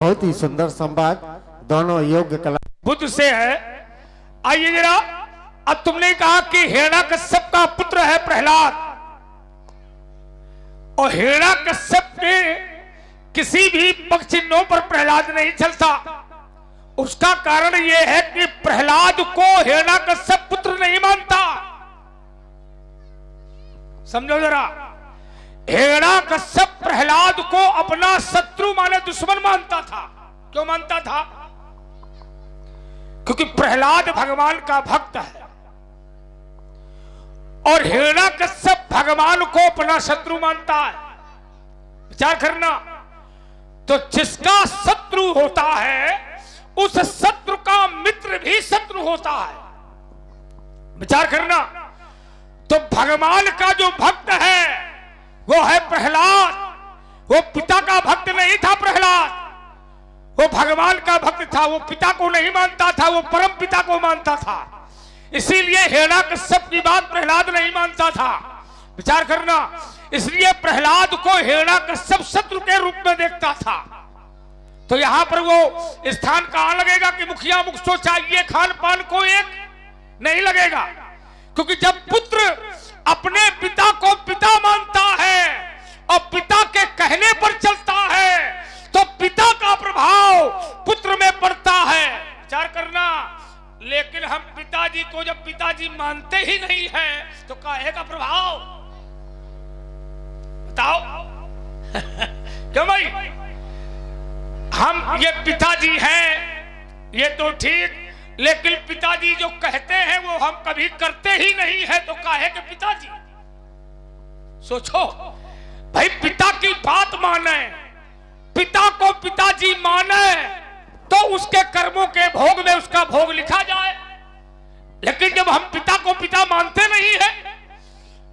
बहुत ही सुंदर संवाद, दोनों योग्य कला बुद्ध से है। आइए जरा, अब तुमने कहा कि हिरण्यकश्यप का पुत्र है प्रहलाद, और हिरण्यकश्यप के किसी भी पक्षिणों पर प्रहलाद नहीं चलता। उसका कारण यह है कि प्रहलाद को हिरण्यकश्यप पुत्र नहीं मानता। समझो जरा, हिरण्यकश्यप प्रहलाद को अपना शत्रु माने दुश्मन मानता था। क्यों मानता था? क्योंकि प्रहलाद भगवान का भक्त है और हिरण्यकश्यप भगवान को अपना शत्रु मानता है। विचार करना, तो जिसका शत्रु होता है उस शत्रु का मित्र भी शत्रु होता है। विचार करना, तो भगवान का जो भक्त है वो है प्रहलाद। वो पिता का भक्त नहीं था प्रहलाद, वो भगवान का भक्त था। वो पिता को नहीं मानता था, वो परम पिता को मानता था। इसीलिए हिरण्यकश्यप की बात प्रहलाद नहीं मानता था। विचार करना, इसलिए प्रहलाद को हिरण्यकश्यप शत्रु के रूप में देखता था। तो यहां पर वो स्थान कहां लगेगा कि मुखिया मुख तो चाहिए, खान पान को एक नहीं लगेगा। क्योंकि जब पुत्र अपने पिता को पिता मानता है और पिता के कहने पर चलता है तो पिता का प्रभाव पुत्र में पड़ता है। विचार करना, लेकिन हम पिताजी को जब पिताजी मानते ही नहीं है तो काहे का प्रभाव? बताओ क्यों भाई? हम ये पिताजी हैं ये तो ठीक, लेकिन पिताजी जो कहते हैं वो हम कभी करते ही नहीं है तो काहे के पिताजी? सोचो भाई, पिता की बात माने, पिता को पिताजी माने तो उसके कर्मों के भोग में उसका भोग लिखा जाए। लेकिन जब हम पिता को पिता मानते नहीं है,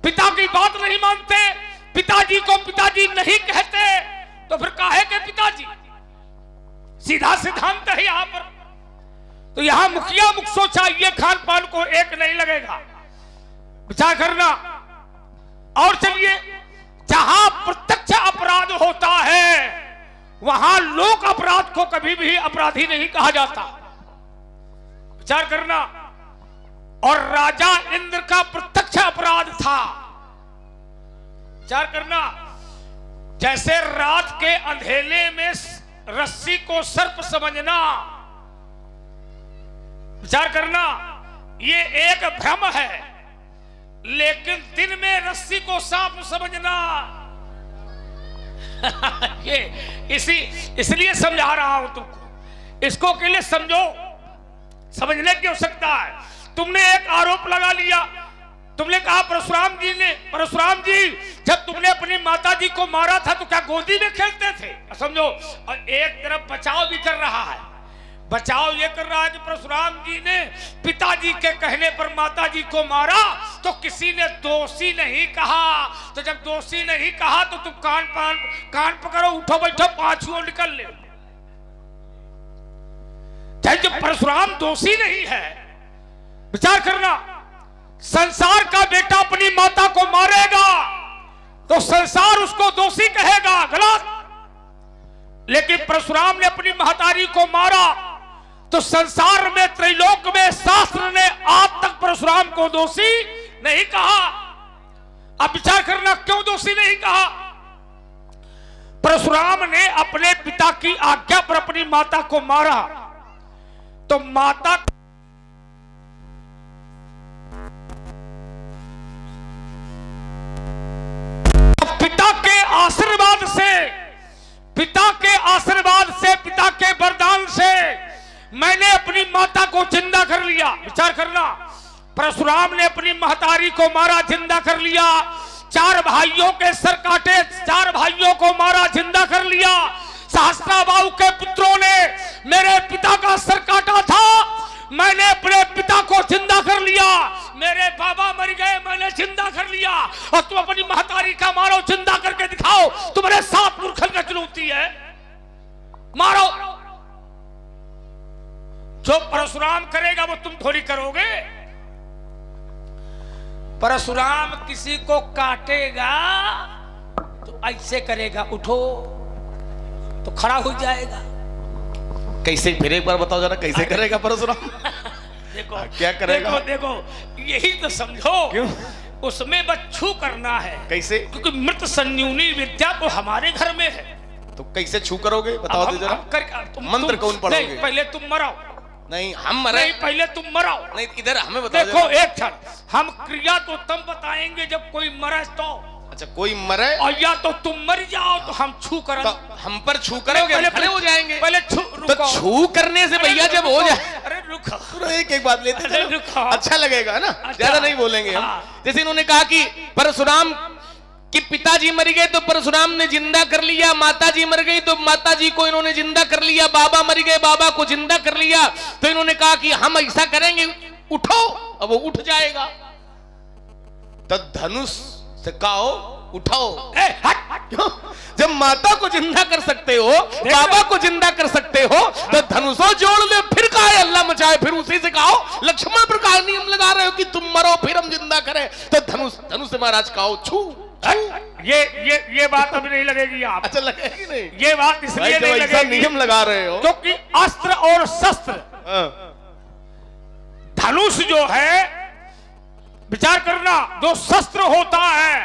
पिता की बात नहीं मानते, पिताजी को पिताजी नहीं कहते, तो फिर काहे के पिताजी? सीधा सिद्धांत है यहां पर। तो यहां मुखिया मुख सो चाहिए, खान पान को एक नहीं लगेगा। विचार करना। और चलिए, जहां प्रत्यक्ष अपराध होता है वहां लोक अपराध को कभी भी अपराधी नहीं कहा जाता। विचार करना। और राजा इंद्र का प्रत्यक्ष अपराध था। विचार करना, जैसे रात के अंधेरे में रस्सी को सर्प समझना। विचार करना, ये एक भ्रम है, लेकिन दिन में रस्सी को सांप समझना ये इसलिए समझा रहा हूं तुमको। इसको के लिए समझो, समझने की आवश्यकता है। तुमने एक आरोप लगा लिया, तुमने कहा परशुराम जी जब तुमने अपनी माता जी को मारा था तो क्या गोदी में खेलते थे? समझो, और एक तरफ बचाव भी कर रहा है। बचाव ये कर रहा है कि परशुराम जी ने पिताजी के कहने पर माताजी को मारा तो किसी ने दोषी नहीं कहा। तो जब दोषी नहीं कहा तो तुम कान पकड़ो, उठो बैठो, पांचों निकल ले। जब परशुराम दोषी नहीं है, विचार करना, संसार का बेटा अपनी माता को मारेगा तो संसार उसको दोषी कहेगा, गलत। लेकिन परशुराम ने अपनी महतारी को मारा तो संसार में, त्रैलोक में शास्त्र ने आज तक परशुराम को दोषी नहीं कहा। अब विचार करना, क्यों दोषी नहीं कहा? परशुराम ने अपने पिता की आज्ञा पर अपनी माता को मारा तो माता पिता के आशीर्वाद से, पिता के आशीर्वाद से, पिता के वरदान से मैंने अपनी माता को जिंदा कर लिया। विचार करना, परशुराम ने अपनी महतारी को मारा, जिंदा कर लिया। 4 भाइयों के सर काटे, 4 भाइयों को मारा, जिंदा कर लिया। सहस्त्राबाहु के पुत्रों ने मेरे पिता का सर काटा था, मैंने अपने पिता को जिंदा कर लिया। मेरे बाबा मर गए, मैंने जिंदा कर लिया। और तुम अपनी महतारी का मारो, जिंदा करके दिखाओ। तुम्हारे साथ मूर्खन का चुनौती है, मारो। जो परशुराम करेगा वो तुम थोड़ी करोगे। परशुराम किसी को काटेगा तो ऐसे करेगा, उठो तो खड़ा हो जाएगा, कैसे, फिर एक बार बताओ जरा, कैसे करेगा परशुराम? देखो क्या करेगा? देखो यही तो समझो। क्यों? उसमें बच्चू करना है। कैसे? क्योंकि मृत संजीवनी विद्या तो हमारे घर में है। तो कैसे छू करोगे, बताओ तो जरा। मंत्र कौन पढ़ोगे? नहीं, पहले तुम मराओ। नहीं, हम मरे। नहीं, पहले तुम मराओ। नहीं, इधर हमें बताओ देखो जरा। एक क्षण, हम क्रिया तो तब बताएंगे जब कोई मरे तो। अच्छा, कोई मरे और या तो तुम मर जाओ तो हम छू कर, तो हम पर छू करोगे, हम खड़े हो जाएंगे। पहले छू, तो रुको। छू करने से भैया जब हो जाए, अरे रुको, तो एक एक बात लेते अरे चलो। रुको। अच्छा लगेगा ना, ज्यादा नहीं बोलेंगे हम। हाँ। जैसे इन्होंने कहा कि परशुराम कि पिताजी मर गए तो परशुराम ने जिंदा कर लिया, माताजी मर गई तो माताजी को इन्होंने जिंदा कर लिया, बाबा मर गए बाबा को जिंदा कर लिया। तो इन्होंने कहा कि हम ऐसा करेंगे, उठो, अब वो उठ जाएगा। तो धनुष से कहो उठाओ। क्यों? जब माता को जिंदा कर सकते हो, बाबा को जिंदा कर सकते हो, तो धनुषों जोड़ ले, फिर कहा अल्लाह मचाए, फिर उसी से कहो लक्ष्मण पर का नियम लगा रहे हो कि तुम मरो फिर हम जिंदा करें। तो धनुष से महाराज कहो छू। ये बात अभी नहीं लगेगी आप। अच्छा लगेगी नहीं? ये बात इसलिए नहीं लगेगी नियम लगा रहे हो क्योंकि अस्त्र और शस्त्र, धनुष जो है, विचार करना, जो शस्त्र होता है,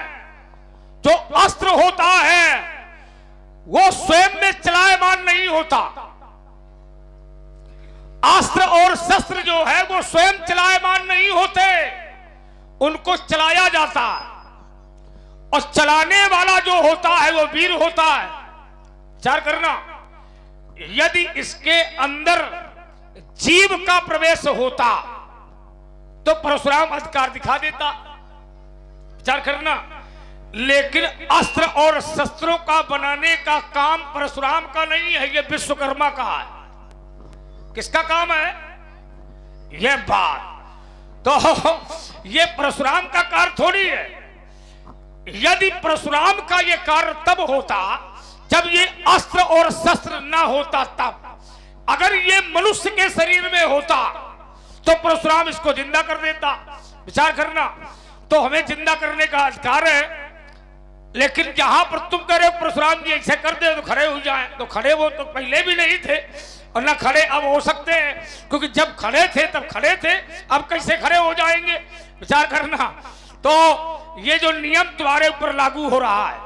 जो अस्त्र होता है, वो स्वयं में चलायमान नहीं होता। अस्त्र और शस्त्र जो है वो स्वयं चलायमान नहीं होते, उनको चलाया जाता है। और चलाने वाला जो होता है वो वीर होता है। विचार करना, यदि इसके अंदर जीव का प्रवेश होता तो परशुराम अधिकार दिखा देता। विचार करना, लेकिन अस्त्र और शस्त्रों का बनाने का काम परशुराम का नहीं है, यह विश्वकर्मा का है। किसका काम है? यह बात तो यह परशुराम का कार्य थोड़ी है। यदि परशुराम का यह कार्य तब होता जब ये अस्त्र और शस्त्र ना होता तब। अगर ये मनुष्य के शरीर में होता तो परशुराम इसको जिंदा कर देता। विचार करना, तो हमें जिंदा करने का अधिकार है, लेकिन जहां पर तुम कह रहे हो परशुराम जी ऐसे कर दे तो खड़े हो जाए, तो खड़े वो तो पहले भी नहीं थे और ना खड़े अब हो सकते हैं, क्योंकि जब खड़े थे तब खड़े थे, अब कैसे खड़े हो जाएंगे? विचार करना, तो ये जो नियम तुम्हारे ऊपर लागू हो रहा है।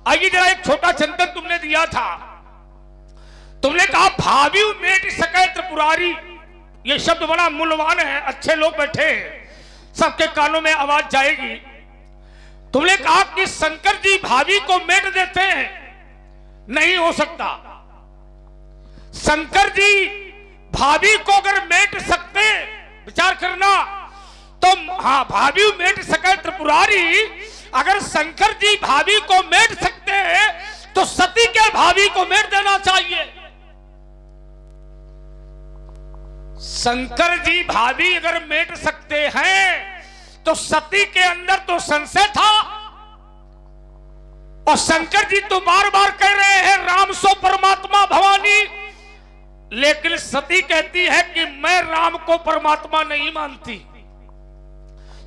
आइए जरा, एक छोटा चिंतन तुमने दिया था, तुमने कहा भावी मेट सके त्रिपुरारी। ये शब्द बड़ा मूल्यवान है, अच्छे लोग बैठे हैं, सबके कानों में आवाज जाएगी। तुमने कहा कि शंकर जी भावी को मेट देते हैं, नहीं हो सकता। शंकर जी भावी को अगर मेट सकते, विचार करना, तो हाँ, भावी मेट सके त्रिपुरारी। अगर शंकर जी भावी को मेट सकते हैं तो सती के भावी को मेट देना चाहिए। शंकर जी भावी अगर मेट सकते हैं तो सती के अंदर तो संशय था, और शंकर जी तो बार बार कह रहे हैं राम सो परमात्मा भवानी, लेकिन सती कहती है कि मैं राम को परमात्मा नहीं मानती।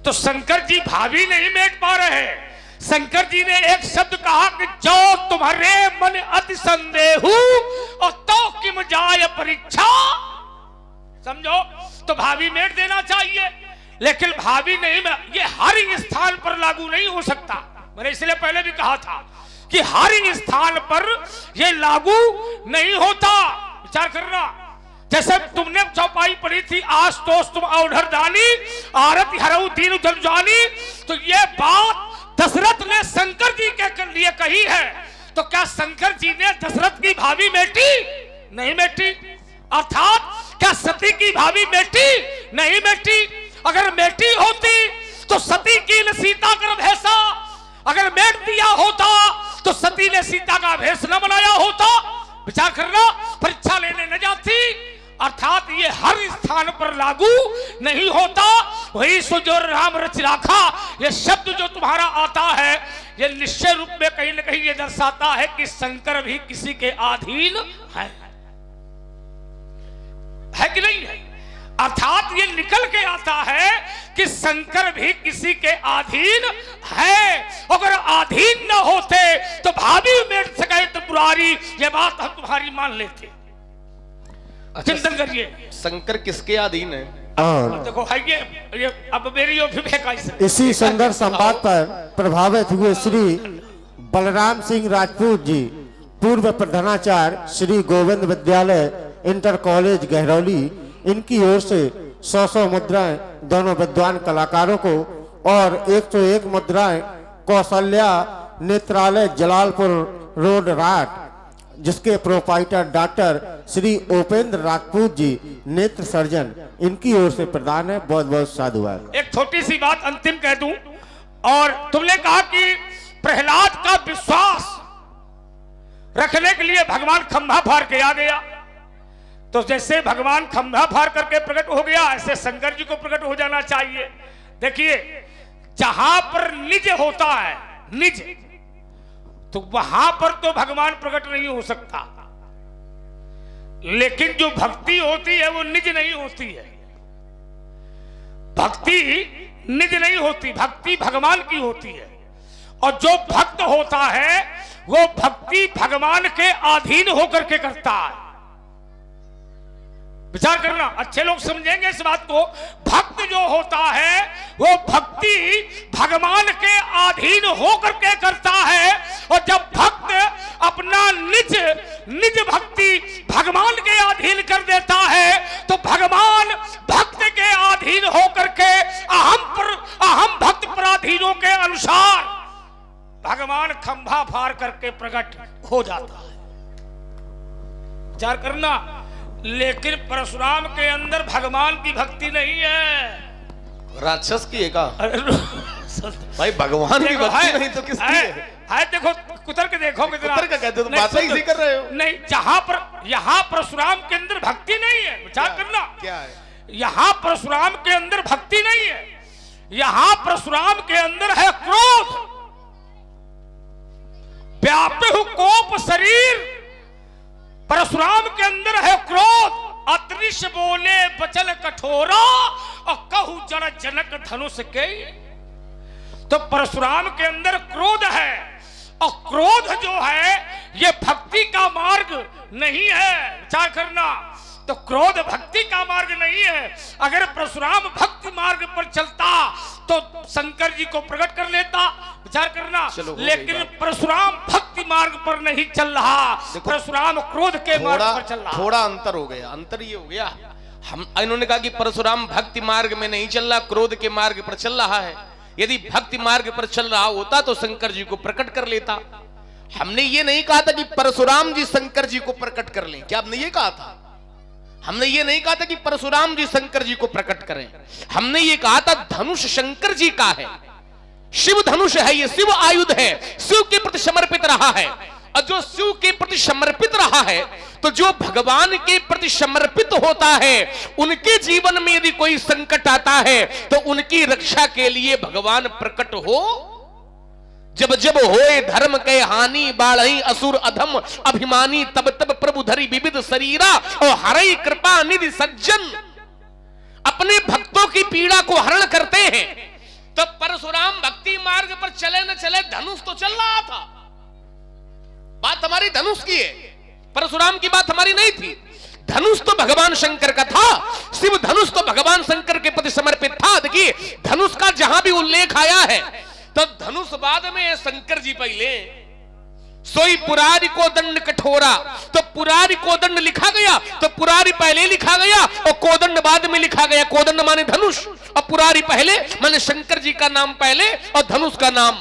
तो शंकर जी भावी नहीं मेट पा रहे। शंकर जी ने एक शब्द कहा कि जो तुम्हारे मन अति संदेह और तो किम जाय परीक्षा। समझो, तो भावी मेट देना चाहिए, लेकिन भावी नहीं, ये हर स्थान पर लागू नहीं हो सकता। मैंने इसलिए पहले भी कहा था कि हर स्थान पर यह लागू नहीं होता। विचार करना, जैसे तुमने चौपाई पढ़ी थी, आज तोष तुम औढ़र दानी आरती हरऊ दीन जल जानी, तो यह बात दशरथ ने शंकर जी के लिए कही है। तो क्या शंकर जी ने दशरथ की भावी मेटी? नहीं मेटी। अर्थात क्या सती की भावी मेटी? नहीं मेटी। अगर मेटी होती तो सती की ने सीता का भेषा, अगर मेट दिया होता तो सती ने सीता का भेष न बनाया होता। विचार करना, परीक्षा लेने न जाती। अर्थात ये हर स्थान पर लागू नहीं होता। वही सो जो राम रच राखा, ये शब्द जो तुम्हारा आता है, ये निश्चय रूप में कहीं न कहीं ये दर्शाता है कि शंकर भी किसी के अधीन है कि नहीं है। अर्थात ये निकल के आता है कि शंकर भी किसी के अधीन है। अगर अधीन न होते तो भावी मेट सके त्रिपुरारी, ये बात हम तुम्हारी मान लेते। चिंतन करिए। शंकर किसके अधीन है? और देखो है ये अब मेरी और विवेक ऐसे इसी सुंदर संवाद पर प्रभावित हुए श्री बलराम सिंह राजपूत जी, पूर्व प्रधानाचार्य श्री गोविंद विद्यालय इंटर कॉलेज गहरौली, इनकी ओर से 100 मुद्राएं दोनों विद्वान कलाकारों को और 101 मुद्राएं कौशल्या नेत्रालय जलालपुर रोड राट, जिसके प्रोपाइटर डॉक्टर श्री उपेंद्र राजपूत जी नेत्र सर्जन, इनकी ओर से प्रदान है। बहुत बहुत साधुवाद। एक छोटी सी बात अंतिम कह दूं, और तुमने कहा कि प्रहलाद का विश्वास रखने के लिए भगवान खंभा फाड़ के आ गया, तो जैसे भगवान खंभा फाड़ करके प्रकट हो गया, ऐसे शंकर जी को प्रकट हो जाना चाहिए। देखिए, जहां पर निज होता है, निज, तो वहां पर तो भगवान प्रकट नहीं हो सकता, लेकिन जो भक्ति होती है वो निज नहीं होती है। भक्ति निज नहीं होती, भक्ति भगवान की होती है। और जो भक्त होता है वो भक्ति भगवान के अधीन होकर के करता है। विचार करना, अच्छे लोग समझेंगे इस बात को। भक्त जो होता है वो भक्ति भगवान के अधीन होकर के करता है, और जब भक्त अपना निज भक्ति भगवान के अधीन कर देता है, तो भगवान भक्त के अधीन होकर के अहम भक्त पराधीनों के अनुसार भगवान खंभा फाड़ करके प्रकट हो जाता है। विचार करना, लेकिन परशुराम के अंदर भगवान की भक्ति नहीं है, राक्षस की है का? भाई भगवान की भक्ति नहीं तो किसकी है? देखो कुतर के देखो कितना कुतर का कहते हो, तो बात ही कर रहे हो। नहीं, जहां पर यहां परशुराम के अंदर भक्ति नहीं है। विचार करना, क्या है? यहां परशुराम के अंदर भक्ति नहीं है, यहां परशुराम के अंदर है क्रोध। व्यापे कोप शरीर, परशुराम के अंदर है क्रोध। अतृष बोले बचन कठोरा, और कहू जड़ जनक धनुष के। तो परशुराम के अंदर क्रोध है, और क्रोध जो है ये भक्ति का मार्ग नहीं है। विचार करना, तो क्रोध भक्ति का मार्ग नहीं है। अगर परशुराम भक्ति मार्ग पर चलता तो शंकर जी को प्रकट कर लेता। विचार करना, लेकिन परशुराम भक्ति मार्ग पर नहीं चल रहा, परशुराम क्रोध के मार्ग पर चल रहा। थोड़ा अंतर हो गया। अंतर ये हो गया, हम इन्होंने कहा कि परशुराम भक्ति मार्ग में नहीं चल रहा, क्रोध के मार्ग पर चल रहा है। यदि भक्ति मार्ग पर चल रहा होता तो शंकर जी को प्रकट कर लेता। हमने ये नहीं कहा था कि परशुराम जी शंकर जी को प्रकट कर लें। क्या हमने ये कहा था? हमने ये नहीं कहा था कि परशुराम जी शंकर जी को प्रकट करें। हमने ये कहा था धनुष शंकर जी का है, शिव धनुष है, ये शिव आयुध है, शिव के प्रति समर्पित रहा है। और जो शिव के प्रति समर्पित रहा है, तो जो भगवान के प्रति समर्पित होता है, उनके जीवन में यदि कोई संकट आता है तो उनकी रक्षा के लिए भगवान प्रकट हो। जब जब होए धर्म के हानि, बाढ़ई असुर अधम अभिमानी, तब तब प्रभु धरी विविध शरीरा, और हरई कृपा निधि सज्जन। अपने भक्तों की पीड़ा को हरण करते हैं। तो परशुराम भक्ति मार्ग पर चले न चले, धनुष तो चल रहा था। बात हमारी धनुष की है, परशुराम की बात हमारी नहीं थी। धनुष तो भगवान शंकर का था, शिव धनुष तो भगवान शंकर के प्रति समर्पित था। देखिए, धनुष का जहां भी उल्लेख आया है तो धनुष बाद में है, शंकर जी पहले। सोई पुरारी को दंड कठोरा, तो पुरारी को दंड लिखा गया तो पुरारी पहले लिखा गया और कोदंड बाद में लिखा गया। कोदंड माने धनुष, और पुरारी पहले माने शंकर जी का नाम पहले और धनुष का नाम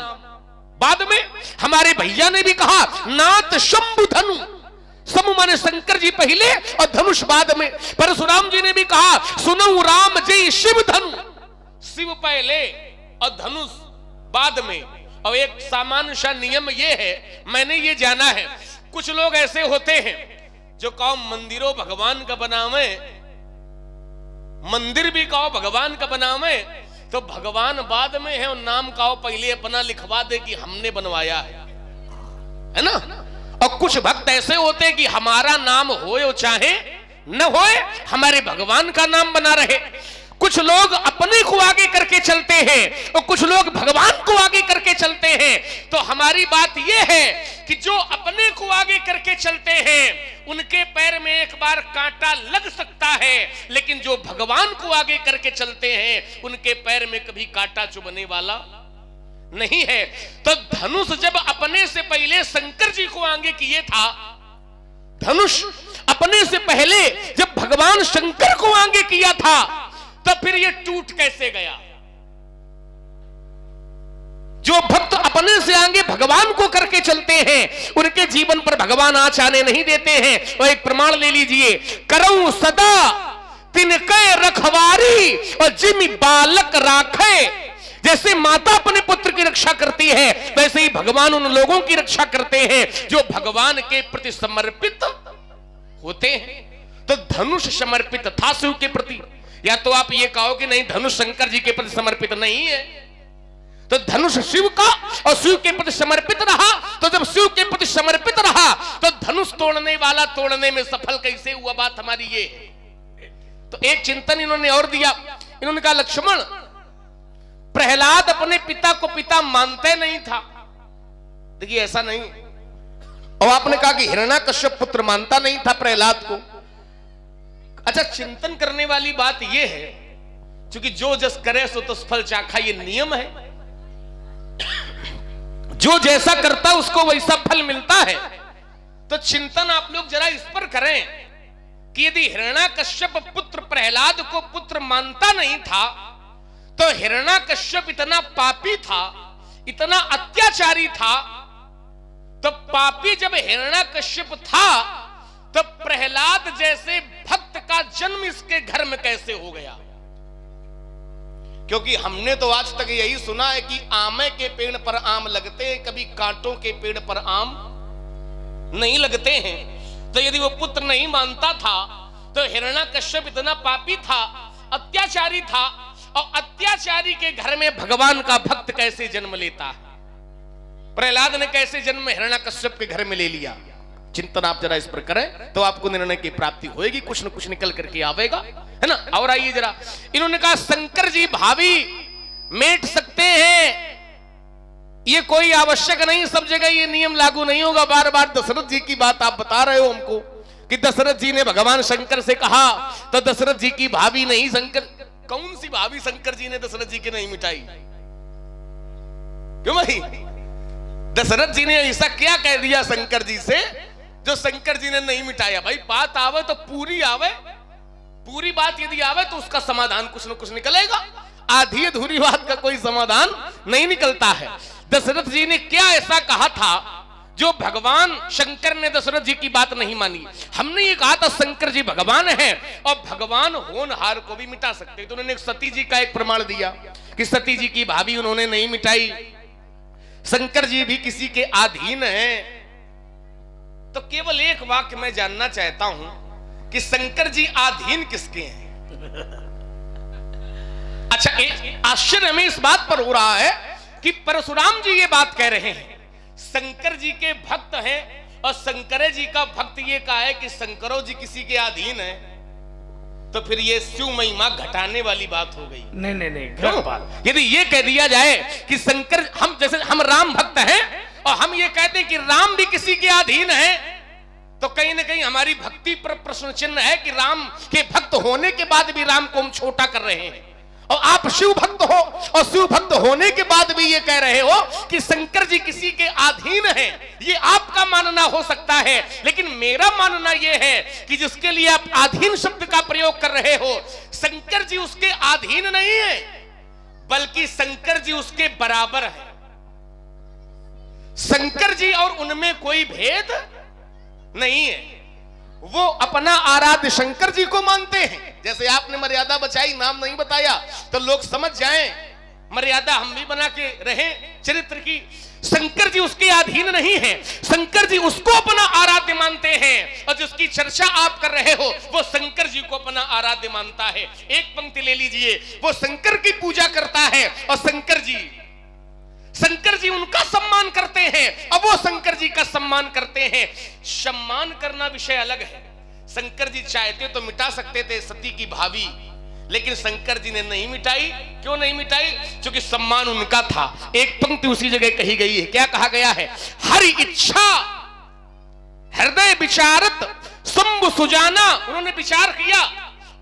बाद में। हमारे भैया ने भी कहा नाथ शंभु धनु, शंभु माने शंकर जी पहले और धनुष बाद में। परशुराम जी ने भी कहा सुनऊ राम जय शिव धनु, शिव पहले और धनुष बाद में। और एक सामान्य सा नियम ये है, मैंने ये जाना है, कुछ लोग ऐसे होते हैं जो कहो मंदिरों भगवान का बनावे, मंदिर भी कहो भगवान का बनावे, तो भगवान बाद में है और नाम कहो पहले अपना लिखवा दे कि हमने बनवाया है ना। और कुछ भक्त ऐसे होते हैं कि हमारा नाम होए चाहे न होए, हमारे भगवान का नाम बना रहे। कुछ लोग अपने को आगे करके चलते हैं और कुछ लोग भगवान को आगे करके चलते हैं। तो हमारी बात यह है कि जो अपने को आगे करके चलते हैं उनके पैर में एक बार कांटा लग सकता है, लेकिन जो भगवान को आगे करके चलते हैं उनके पैर में कभी कांटा चुभने वाला नहीं है। तो धनुष जब अपने से पहले शंकर जी को आगे किए था, धनुष अपने से पहले जब भगवान शंकर को आगे किया था, तो फिर ये टूट कैसे गया? जो भक्त अपने से आगे भगवान को करके चलते हैं उनके जीवन पर भगवान आँच आने नहीं देते हैं। और एक प्रमाण ले लीजिए, करऊं सदा तिनके रखवारी और जिमि बालक राखे। जैसे माता अपने पुत्र की रक्षा करती है, वैसे ही भगवान उन लोगों की रक्षा करते हैं जो भगवान के प्रति समर्पित होते हैं। तो धनुष समर्पित था शिव के प्रति। या तो आप ये कहो कि नहीं, धनुष शंकर जी के प्रति समर्पित नहीं है, तो धनुष शिव का और शिव के प्रति समर्पित रहा। तो जब शिव के प्रति समर्पित रहा तो धनुष तोड़ने वाला तोड़ने में सफल कैसे हुआ? बात हमारी ये है। तो एक चिंतन इन्होंने और दिया। इन्होंने कहा, लक्ष्मण, प्रहलाद अपने पिता को पिता मानते नहीं था। देखिए, ऐसा नहीं। और आपने कहा कि हिरण्याकश्यप पुत्र मानता नहीं था प्रहलाद को। अच्छा, चिंतन करने वाली बात यह है, क्योंकि जो जस करे सो तस फल चाखा, ये नियम है। जो जैसा करता उसको वैसा फल मिलता है। तो चिंतन आप लोग जरा इस पर करें कि यदि हिरण्याकश्यप पुत्र प्रहलाद को पुत्र मानता नहीं था, तो हिरण्याकश्यप इतना पापी था, इतना अत्याचारी था, तो पापी जब हिरण्याकश्यप था तो प्रहलाद जैसे भक्त का जन्म इसके घर में कैसे हो गया? क्योंकि हमने तो आज तक यही सुना है कि आमे के पेड़ पर आम लगते हैं, कभी कांटों के पेड़ पर आम नहीं लगते हैं। तो यदि वो पुत्र नहीं मानता था तो हिरण्याकश्यप इतना पापी था, अत्याचारी था, और अत्याचारी के घर में भगवान का भक्त कैसे जन्म लेता है? प्रहलाद ने कैसे जन्म हिरण्याकश्यप के घर में ले लिया? चिंतन आप जरा इस पर करें तो आपको निर्णय की प्राप्ति होगी, कुछ न कुछ निकल करके आवेगा, है ना। और आइए जरा, इन्होंने कहा शंकर जी भावी मेट सकते हैं, ये कोई आवश्यक नहीं, सब जगह ये नियम लागू नहीं होगा। बार बार दशरथ जी की बात आप बता रहे हो हमको कि दशरथ जी ने भगवान शंकर से कहा, तो दशरथ जी की भावी नहीं शंकर, कौन सी भावी शंकर जी ने दशरथ जी की नहीं मिटाई? क्यों भाई? दशरथ जी ने ऐसा क्या कह दिया शंकर जी से जो शंकर जी ने नहीं मिटाया? भाई बात आवे तो पूरी आवे, पूरी बात यदि आवे तो उसका समाधान कुछ न कुछ निकलेगा। आधी अधूरी बात का कोई समाधान नहीं निकलता है। दशरथ जी ने क्या ऐसा कहा था जो भगवान शंकर ने दशरथ जी की बात नहीं मानी? हमने ये कहा था शंकर जी भगवान हैं और भगवान होनहार को भी मिटा सकते हैं। तो उन्होंने सती जी का एक प्रमाण दिया कि सती जी की भाभी उन्होंने नहीं मिटाई, शंकर जी भी किसी के अधीन हैं। तो केवल एक वाक्य मैं जानना चाहता हूं कि शंकर जी अधीन किसके हैं? अच्छा, आश्चर्य में इस बात पर हो रहा है कि परशुराम जी ये बात कह रहे हैं शंकर जी के भक्त हैं, और शंकर जी का भक्त ये कहा है कि शंकरो जी किसी के अधीन है, तो फिर ये शिव महिमा घटाने वाली बात हो गई। नहीं, गलत बात। यदि ये कह दिया जाए कि शंकर, हम जैसे हम राम भक्त हैं और हम ये कहते हैं कि राम भी किसी के अधीन है, तो कहीं ना कहीं हमारी भक्ति पर प्रश्न चिन्ह है कि राम के भक्त होने के बाद भी राम को हम छोटा कर रहे हैं। और आप शिव भक्त हो और शिव भक्त होने के बाद भी ये कह रहे हो कि शंकर जी किसी के अधीन हैं। ये आपका मानना हो सकता है, लेकिन मेरा मानना ये है कि जिसके लिए आप अधीन शब्द का प्रयोग कर रहे हो, शंकर जी उसके अधीन नहीं है, बल्कि शंकर जी उसके बराबर है। शंकर जी और उनमें कोई भेद नहीं है। वो अपना आराध्य शंकर जी को मानते हैं। जैसे आपने मर्यादा बचाई, नाम नहीं बताया, तो लोग समझ जाएं मर्यादा हम भी बना के रहे चरित्र की। शंकर जी उसके अधीन नहीं है, शंकर जी उसको अपना आराध्य मानते हैं, और जिसकी चर्चा आप कर रहे हो वो शंकर जी को अपना आराध्य मानता है। एक पंक्ति ले लीजिए, वो शंकर की पूजा करता है और शंकर जी उनका सम्मान करते हैं और वो शंकर जी का सम्मान करते हैं। सम्मान करना विषय अलग है। शंकर जी चाहते तो मिटा सकते थे सती की भावी, लेकिन शंकर जी ने नहीं मिटाई। क्यों नहीं मिटाई? क्योंकि सम्मान उनका था। एक पंक्ति उसी जगह कही गई है, क्या कहा गया है? हरि इच्छा हृदय विचारत शंभु सुजाना। उन्होंने विचार किया,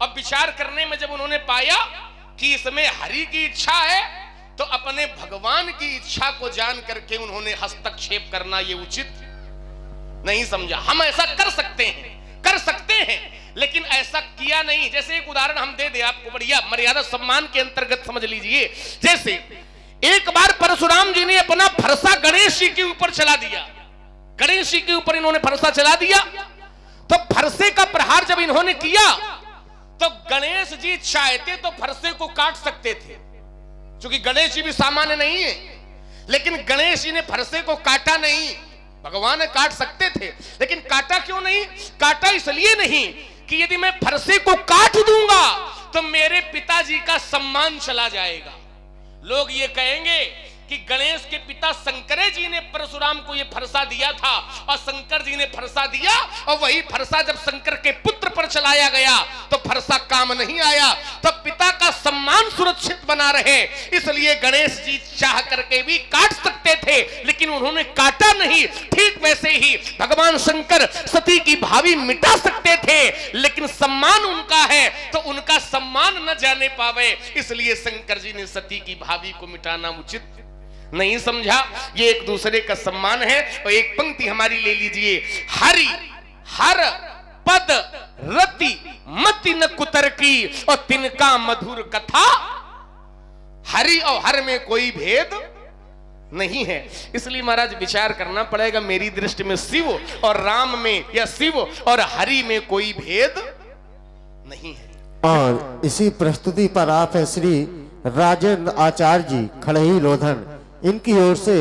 अब विचार करने में जब उन्होंने पाया कि इसमें हरि की इच्छा है, तो अपने भगवान की इच्छा को जान करके उन्होंने हस्तक्षेप करना ये उचित नहीं समझा। हम ऐसा कर सकते हैं, लेकिन ऐसा किया नहीं। जैसे एक उदाहरण हम दे दे आपको, बढ़िया मर्यादा सम्मान के अंतर्गत समझ लीजिए। जैसे एक बार परशुराम जी ने अपना फरसा गणेश जी के ऊपर चला दिया। गणेश जी के ऊपर इन्होंने फरसा चला दिया, तो फरसे का प्रहार जब इन्होंने किया, तो गणेश जी चाहते तो फरसे को काट सकते थे, क्योंकि गणेश जी भी सामान्य नहीं है। लेकिन गणेश जी ने फरसे को काटा नहीं। भगवान काट सकते थे, लेकिन काटा क्यों नहीं? काटा इसलिए नहीं कि यदि मैं फरसे को काट दूंगा तो मेरे पिताजी का सम्मान चला जाएगा। लोग ये कहेंगे कि गणेश के पिता शंकरे जी ने परशुराम को ये फरसा दिया था, और शंकर जी ने फरसा दिया, और वही फरसा जब शंकर के पुत्र पर चलाया गया तो फरसा काम नहीं आया। तो पिता का सम्मान सुरक्षित बना रहे, इसलिए गणेश जी चाह करके भी काट सकते थे, लेकिन उन्होंने काटा नहीं। ठीक वैसे ही भगवान शंकर सती की भावी मिटा सकते थे, लेकिन सम्मान उनका है तो उनका सम्मान न जाने पावे, इसलिए शंकर जी ने सती की भावी को मिटाना उचित नहीं समझा। ये एक दूसरे का सम्मान है। और एक पंक्ति हमारी ले लीजिए, हरि हर पद रति मति न कुतर की, और तिनका मधुर कथा। हरि और हर में कोई भेद नहीं है, इसलिए महाराज विचार करना पड़ेगा। मेरी दृष्टि में शिव और राम में, या शिव और हरि में कोई भेद नहीं है। और इसी प्रस्तुति पर आप है श्री राजेंद्र आचार्य जी खड़ही लोधन, इनकी ओर से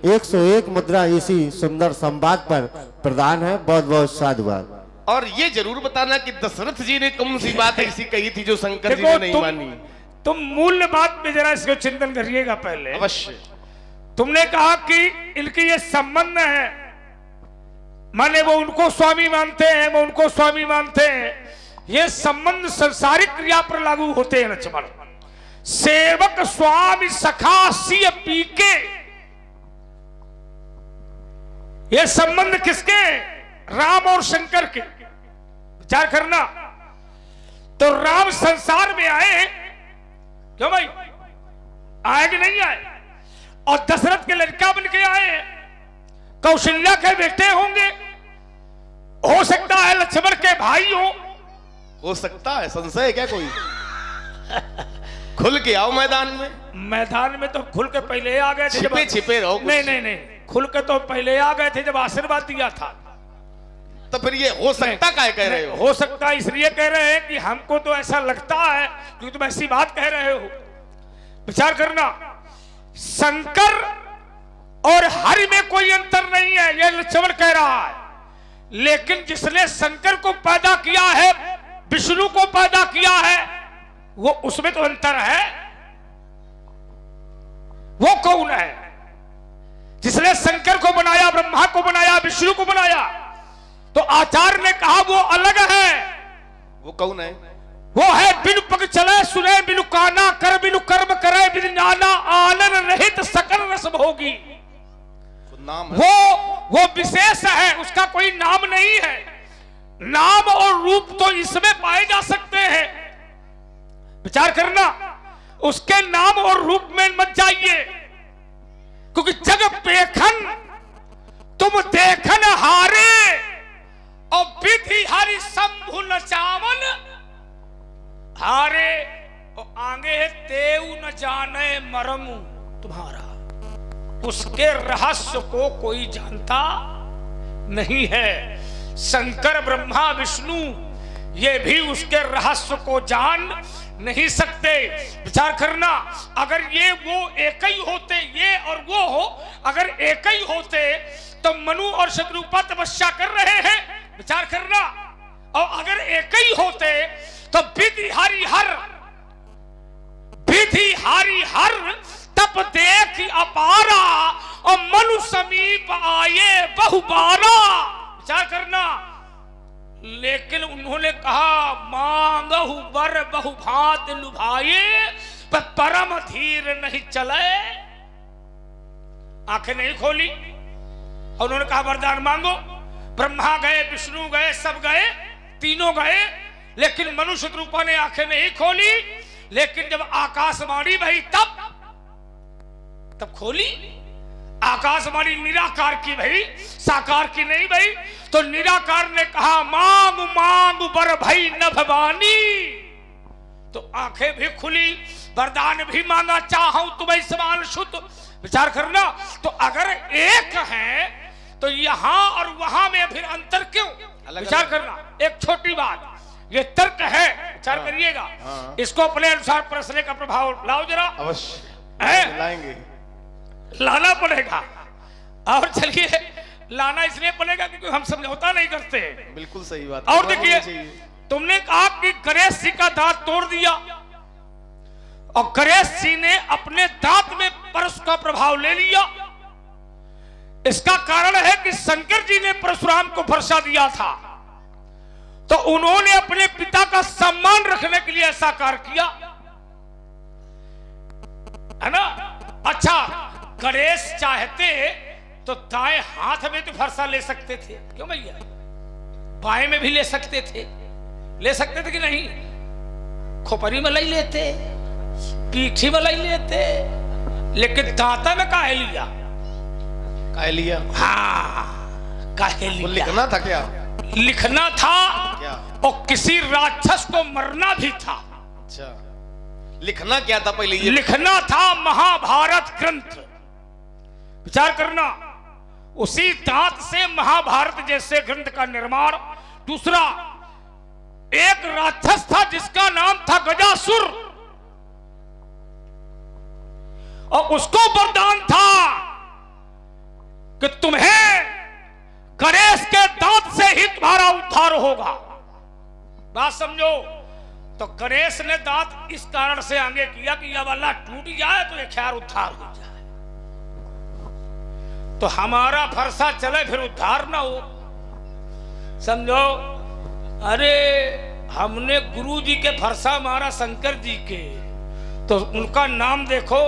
101 मुद्रा इसी सुंदर संवाद पर प्रदान है। बहुत बहुत साधुवाद। और ये जरूर बताना कि दशरथ जी ने कौन सी बात ऐसी कही थी जो शंकर जी ने नहीं मानी। तुम मूल्य बात में जरा इसको चिंतन करिएगा पहले। अवश्य। तुमने कहा कि इनकी ये संबंध है, माने वो उनको स्वामी मानते हैं, वो उनको स्वामी मानते हैं। ये संबंध संसारिक क्रिया पर लागू होते हैं लक्ष्मण। सेवक स्वामी सखा सिय पीके, ये संबंध किसके? राम और शंकर के। विचार करना। तो राम संसार में आए, क्यों भाई आए कि नहीं आए? और दशरथ के लड़का बन के आए, कौशल्या के बेटे होंगे, हो सकता है लक्ष्मण के भाई हो सकता है, संशय क्या कोई? खुल के आओ मैदान में। मैदान में तो खुल के पहले आ गए थे, छिपे छिपे रहो। नहीं, खुल के तो पहले आ गए थे जब आशीर्वाद दिया था। तो फिर ये हो सकता क्या कह रहे हो? हो सकता इसलिए कह रहे हैं कि हमको तो ऐसा लगता है, क्योंकि तुम ऐसी बात कह रहे हो। विचार करना, शंकर और हरि में कोई अंतर नहीं है, यह लक्ष्मण कह रहा है। लेकिन जिसने शंकर को पैदा किया है, विष्णु को पैदा किया है, वो उसमें तो अंतर है। वो कौन है? जिसने शंकर को बनाया, ब्रह्मा को बनाया, विष्णु को बनाया, तो आचार्य ने कहा वो अलग है। वो कौन है? वो है बिनु पग चले सुने बिनु काना, कर बिनु कर्म करे बिनु नाना, आनंद रहित सकल रस भोगी। नाम है। वो विशेष है, उसका कोई नाम नहीं है। नाम और रूप तो इसमें पाए जा सकते हैं। विचार करना, उसके नाम और रूप में मत जाइए, क्योंकि जग पेखन तुम देखन हारे, और विधि हरि शंभु नचावन हारे, और आगे है देव न जाने मरम तुम्हारा। उसके रहस्य को कोई जानता नहीं है। शंकर ब्रह्मा विष्णु ये भी उसके रहस्य को जान नहीं सकते। विचार करना, अगर ये वो एक ही होते, ये और वो हो, अगर एक ही होते तो मनु और शत्रुपा तपस्या कर रहे हैं। विचार करना, और अगर एक ही होते तो विधि हरि हर तप देख अपारा, और मनु समीप आए बहुबारा। विचार करना, लेकिन उन्होंने कहा मांगहु वर बहु भात लुभाए पर परम धीर नहीं चले। आंखें नहीं खोली और उन्होंने कहा वरदान मांगो। ब्रह्मा गए, विष्णु गए, सब गए, तीनों गए, लेकिन मनुष्य रूपा ने आंखें नहीं खोली। लेकिन जब आकाशवाणी भई तब खोली। आकाशवाणी निराकार की भई, साकार की नहीं भई। तो निराकार ने कहा मांग मांग बर भई न भवानी। तो आंखें भी खुली, वरदान भी मांगा, चाहूं तुम्हें समान शुद्ध। विचार करना, तो अगर एक है तो यहां और वहां में फिर अंतर क्यों? विचार करना। एक छोटी बात, ये तर्क है, विचार करिएगा। इसको अपने अनुसार परसने का प्रभाव लाओ जरा। अवश्य लाएंगे, लाना पड़ेगा। और चलिए, लाना इसलिए पड़ेगा क्योंकि हम समझौता नहीं करते। बिल्कुल सही बात। और देखिए, तुमने कहा कि गणेश जी का दांत तोड़ दिया और गणेश जी ने अपने दांत में परशु का प्रभाव ले लिया। इसका कारण है कि शंकर जी ने परशुराम को वर्षा दिया था, तो उन्होंने अपने पिता का सम्मान रखने के लिए ऐसा कार्य किया, है ना। अच्छा, गणेश चाहते तो दाएं हाथ में तो फरसा ले सकते थे, क्यों भैया? बाएं में भी ले सकते थे कि नहीं? खोपरी में ले लेते, पीठी में ले लेते, लेकिन दांता में काहे लिया? हाँ, काहे लिया? लिखना था क्या? लिखना था क्या? और किसी राक्षस को मरना भी था। अच्छा, लिखना क्या था पहले? ये लिखना था महाभारत ग्रंथ। विचार करना, उसी दांत से महाभारत जैसे ग्रंथ का निर्माण। दूसरा, एक राक्षस था जिसका नाम था गजासुर, और उसको वरदान था कि तुम्हें गणेश के दांत से ही तुम्हारा उद्धार होगा। बात समझो। तो गणेश ने दांत इस कारण से आगे किया कि यह वाला टूट जाए तो ये खैर उद्धार हो जाए, तो हमारा फरसा चले फिर उद्धार ना हो। समझो। अरे हमने गुरु जी के फरसा मारा, शंकर जी के, तो उनका नाम देखो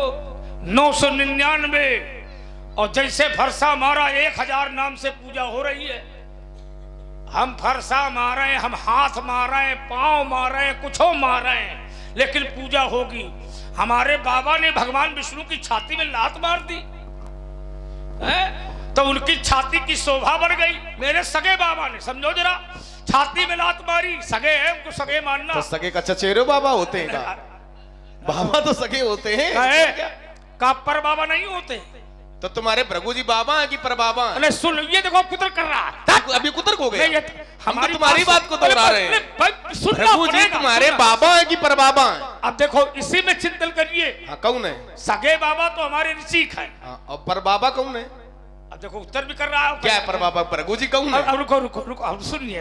999, और जैसे फरसा मारा 1000 नाम से पूजा हो रही है। हम फरसा मारे, हम हाथ मारे, पांव मारे, कुछो मारे, लेकिन पूजा होगी। हमारे बाबा ने भगवान विष्णु की छाती में लात मार दी है? तो उनकी छाती की शोभा बढ़ गई। मेरे सगे बाबा ने, समझो जरा, छाती में लात मारी। सगे हैं, उनको सगे मानना। तो सगे का चचेरे बाबा होते हैं का? बाबा तो सगे होते हैं का पर बाबा नहीं होते। तो तुम्हारे भृगु जी बाबा है कि पर बाबा है? अरे सुन, ये देखो कुतर कर रहा है। अभी कुतर हो गए। हम तो तुम्हारी बात को दोहरा रहे हैं। भृगु जी तुम्हारे बाबा है कि पर बाबा है? अब देखो, इसी में चिंतन करिए। हाँ, कौन है? सगे बाबा तो हमारे ऋषिक है। और पर बाबा कौन है? अब देखो, उत्तर भी कर रहा है। क्या है पर बाबा? भृगु जी कौन है? रुको रुको रुको, अब सुनिए,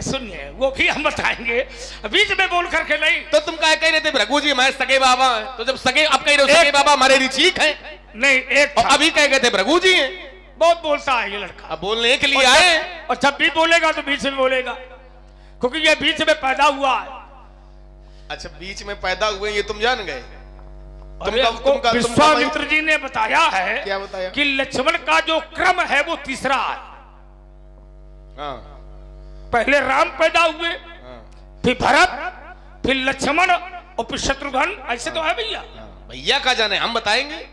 वो भी हम बताएंगे, बीच में बोल करके नहीं। तो तुम क्या कह रहे थे भृगु जी हमारे सगे बाबा है? तो जब सगे, अब कह रहे हो सगे बाबा हमारे ऋषिक है? नहीं, एक अभी कह गए थे भृगु जी हैं। बहुत बोलता है ये लड़का। अब बोलने के लिए आए, और जब भी बोलेगा तो बीच में बोलेगा, क्योंकि ये बीच में पैदा हुआ है। अच्छा, बीच में पैदा हुए, ये तुम जान गए? विश्वामित्र जी ने बताया है। क्या बताया? कि लक्ष्मण का जो क्रम है वो तीसरा है। हाँ। पहले राम पैदा हुए, हाँ। फिर भरत, फिर लक्ष्मण और फिर शत्रुघ्न। ऐसे तो है भैया। भैया का जाने, हम बताएंगे।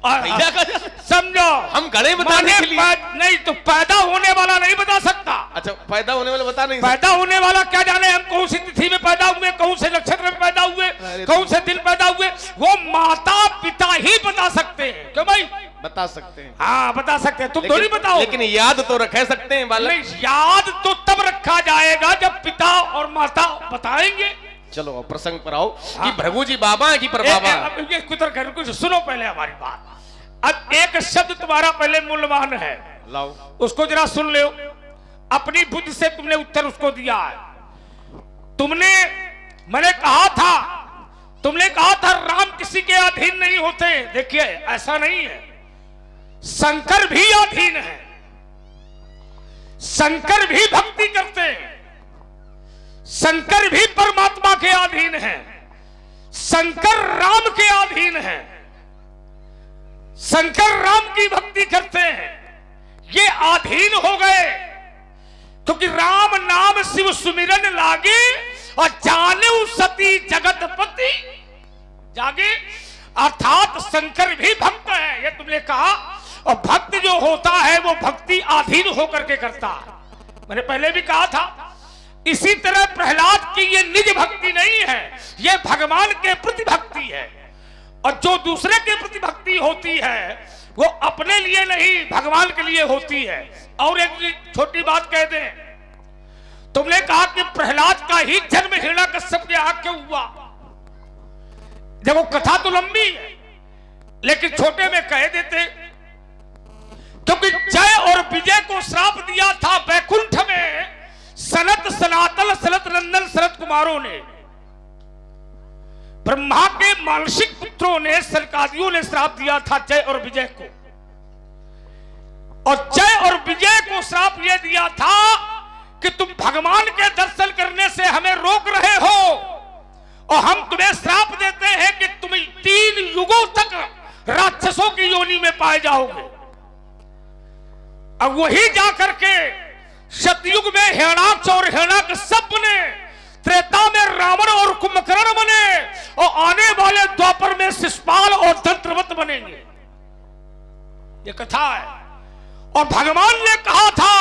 भैया का समझो, हम गड़े बताने के लिए नहीं तो पैदा होने वाला नहीं बता सकता। अच्छा, पैदा होने वाला बता नहीं पैदा होने वाला क्या जाने हम कौन सी तिथि में पैदा हुए, कौन से नक्षत्र में पैदा हुए, कौन से दिन पैदा हुए, वो माता पिता ही बता सकते हैं। क्यों भाई? बता सकते हैं। हाँ, बता सकते हैं। तुम थोड़ी बताओ। लेकिन याद तो रख सकते हैं बालक। नहीं, याद तो तब रखा जाएगा जब पिता और माता बताएंगे। चलो अब प्रसंग पर आओ। कि भृगु जी बाबा है कि पर बाबा? ये कुतर कर, कुछ सुनो पहले हमारी बात। अब एक शब्द तुम्हारा पहले मूल्यवान है, लाओ उसको जरा सुन लो। अपनी बुद्धि से तुमने उत्तर उसको दिया है। मैंने कहा था राम किसी के अधीन नहीं होते। देखिए, ऐसा नहीं है, शंकर भी अधीन है, शंकर भी भक्ति करते हैं। शंकर भी परमात्मा के अधीन है, शंकर राम के अधीन है, शंकर राम की भक्ति करते हैं, ये अधीन हो गए क्योंकि राम नाम शिव सुमिरन लागे और जाने सती जगतपति जागे। अर्थात शंकर भी भक्त है, ये तुमने कहा। और भक्त जो होता है वो भक्ति अधीन होकर के करता है, मैंने पहले भी कहा था। इसी तरह प्रहलाद की ये निज भक्ति नहीं है, ये भगवान के प्रति भक्ति है। और जो दूसरे के प्रति भक्ति होती है वो अपने लिए नहीं भगवान के लिए होती है। और एक छोटी बात कह दें, तुमने कहा कि प्रहलाद का ही जन्म हिरण्याकश्यप के आग क्यों हुआ। देखो कथा तो लंबी है लेकिन छोटे में कह देते, क्योंकि जय और विजय को श्राप दिया था वैकुंठ में सनत सनातन सनत नंदन सनत कुमारों ने, ब्रह्मा के मानसिक पुत्रों ने, सनकादियों ने श्राप दिया था जय और विजय को। और जय और विजय को श्राप यह दिया था कि तुम भगवान के दर्शन करने से हमें रोक रहे हो और हम तुम्हें श्राप देते हैं कि तुम 3 युगों तक राक्षसों की योनि में पाए जाओगे। अब वही जाकर के सतयुग में हिरण्याक्ष और हिरण्याकश्यप बने, त्रेता में रावण और कुंभकर्ण बने और आने वाले द्वापर में शिशुपाल और दंत्रवत बनेंगे। ये कथा है। और भगवान ने कहा था